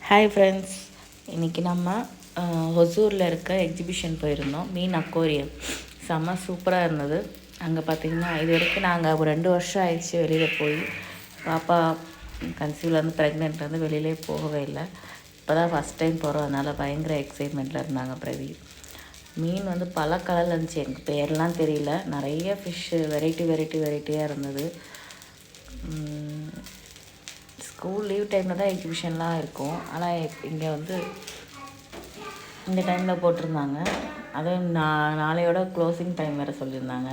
Hi friends, இன்றைக்கி நம்ம ஒசூரில் இருக்க எக்ஸிபிஷன் போயிருந்தோம். மீன் அக்வேரியம் செம்ம சூப்பராக இருந்தது. அங்கே பார்த்திங்கன்னா இது வரைக்கும் நாங்கள் ஒரு 2 வருஷம் ஆயிடுச்சு வெளியில் போய். பாப்பா கன்சீவ்லேருந்து ப்ரெக்னென்ட்லேருந்து வெளியிலே போகவே இல்லை. இப்போ தான் ஃபஸ்ட் டைம் போகிறோம். அதனால் பயங்கர எக்ஸைட்மெண்ட்டில் இருந்தாங்க பிரவி. மீன் வந்து பல கலரில் இருந்துச்சு. எனக்கு பேரெலாம் தெரியல. நிறைய ஃபிஷ்ஷு வெரைட்டியாக இருந்தது. ஸ்கூல் லீவ் டைமில் தான் எக்ஸிபிஷன்லாம் இருக்கும். ஆனால் இங்கே வந்து இந்த டைமில் போட்டிருந்தாங்க. அதுவும் நாளையோட க்ளோசிங் டைம் வேறு சொல்லியிருந்தாங்க.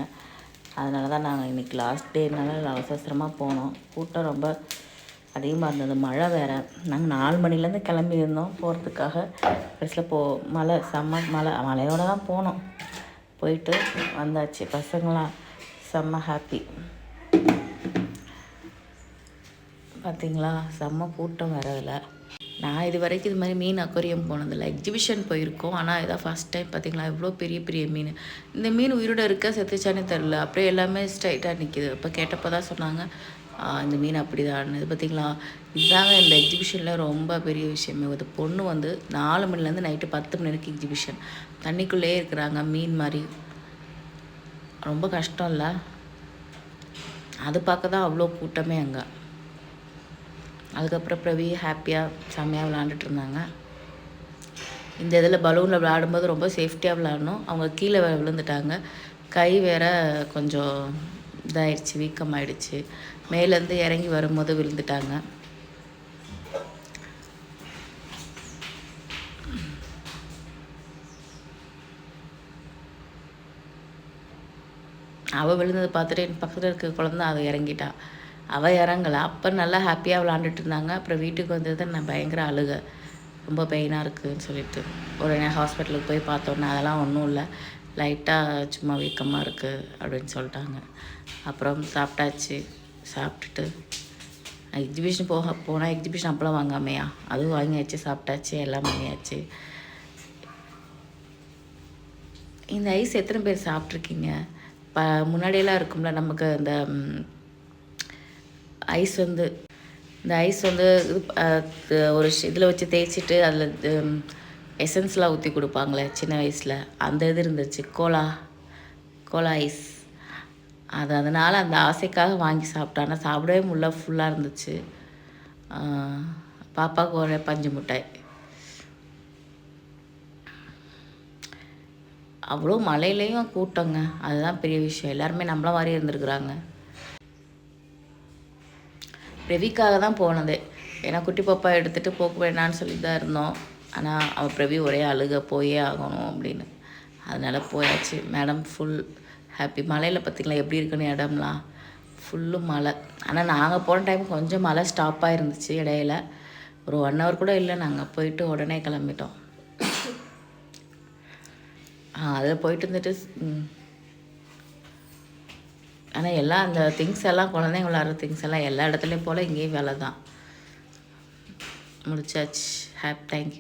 அதனால தான் நாங்கள் இன்றைக்கி லாஸ்ட் டேனால அவசரமாக போனோம். கூட்டம் ரொம்ப அதிகமாக இருந்தது. மழை வேறு. நாங்கள் 4 மணிலேருந்து கிளம்பியிருந்தோம் போகிறதுக்காக. கடைசியில் மழை செம்ம மழையோடு தான் போனோம். போயிட்டு வந்தாச்சு. பசங்களாம் செம்ம ஹாப்பி. பார்த்திங்களா, செம்ம கூட்டம் வேறு. அதில் நான் இது வரைக்கும் இது மாதிரி மீன் அக்வேரியம் போனதில்லை. எக்ஸிபிஷன் போயிருக்கோம். ஆனால் இதான் ஃபஸ்ட் டைம். பார்த்திங்களா, எவ்வளோ பெரிய மீன். இந்த மீன் உயிரோடு இருக்க செத்துச்சானே தெரில. அப்படியே எல்லாமே ஸ்ட்ரைட்டாக நிற்கிது. இப்போ கேட்டப்போ தான் சொன்னாங்க இந்த மீன் அப்படி தான். இது பார்த்திங்களா, இதுதாங்க இந்த எக்ஸிபிஷனில் ரொம்ப பெரிய விஷயமே. ஒரு பொண்ணு வந்து 4 மணிலேருந்து நைட்டு 10 மணி வரைக்கும் எக்ஸிபிஷன். தண்ணிக்குள்ளேயே இருக்கிறாங்க மீன் மாதிரி. ரொம்ப கஷ்டம் இல்லை? அது பார்க்க தான் அவ்வளோ கூட்டமே அங்கே. அதுக்கப்புறம் பிரவி ஹாப்பியாக செம்மையாக விளாண்டுட்டு இருந்தாங்க. இந்த இதில் பலூனில் விளையாடும்போது ரொம்ப சேஃப்டியாக விளையாடணும். அவங்க கீழே விழுந்துட்டாங்க. கை வேற கொஞ்சம் இதாகிடுச்சு, வீக்கமாகிடுச்சு. மேலேருந்து இறங்கி வரும்போது விழுந்துட்டாங்க. அவள் விழுந்ததை பார்த்துட்டு என் பக்கத்தில் இருக்க குழந்தை அதை இறங்கிட்டா. அவள் இறங்கலை. அப்போ நல்லா ஹாப்பியாக விளாண்டுட்டு இருந்தாங்க. அப்புறம் வீட்டுக்கு வந்தது நான் பயங்கர அழுக. ரொம்ப பெயினாக இருக்குதுன்னு சொல்லிட்டு உடனே ஹாஸ்பிட்டலுக்கு போய் பார்த்தோன்னே அதெல்லாம் ஒன்றும் இல்லை, லைட்டாக சும்மா வீக்கமாக இருக்குது அப்படின்னு சொல்லிட்டாங்க. அப்புறம் சாப்பிட்டாச்சு. சாப்பிட்டுட்டு எக்ஸிபிஷன் போனால் எக்ஸிபிஷன் அப்பளம் வாங்காமையா, அதுவும் வாங்கியாச்சு. சாப்பிட்டாச்சு, எல்லாம் வாங்கியாச்சு. இந்த ஐஸ் எத்தனை பேர் சாப்பிட்ருக்கீங்க? முன்னாடியெல்லாம் இருக்கும்ல நமக்கு இந்த ஐஸ் வந்து ஒரு இதில் வச்சு தேய்ச்சிட்டு அதில் எசன்ஸ்லாம் ஊற்றி கொடுப்பாங்களே சின்ன வயசில், அந்த இது இருந்துச்சு. Cola ice. அதனால் அந்த ஆசைக்காக வாங்கி சாப்பிட்டேன். ஆனால் சாப்பிடவே முடியல, ஃபுல்லாக இருந்துச்சு. பாப்பாவுக்கு ஒரு பஞ்சு மிட்டாய். அவ்வளோ மழையிலையும் கூட்டங்க. அதுதான் பெரிய விஷயம். எல்லாருமே நம்மள மாதிரி இருந்துருக்குறாங்க. பிரவிக்காக தான் போனது. ஏன்னா குட்டி பாப்பா எடுத்துகிட்டு போக வேணான்னு சொல்லி தான் இருந்தோம். ஆனால் அவள் பிரவி ஒரே அழுக, போயே ஆகணும் அப்படின்னு. அதனால் போயாச்சு. Madam full happy. மழையில் பார்த்திங்களா எப்படி இருக்குன்னு இடம்லாம் ஃபுல்லும் மழை. ஆனால் நாங்கள் போன டைம் கொஞ்சம் மழை ஸ்டாப்பாக இருந்துச்சு. இடையில ஒரு 1 hour கூட இல்லை. நாங்கள் போயிட்டு உடனே கிளம்பிட்டோம். அதில் போயிட்டு இருந்துட்டு ஆனால் எல்லாம் அந்த திங்ஸ் எல்லாம் குழந்தைங்க விளாட்ற திங்ஸ் எல்லாம் எல்லா இடத்துலையும் போல் இங்கேயும் வேலை தான். முடிச்சாச்சு. தேங்க்யூ.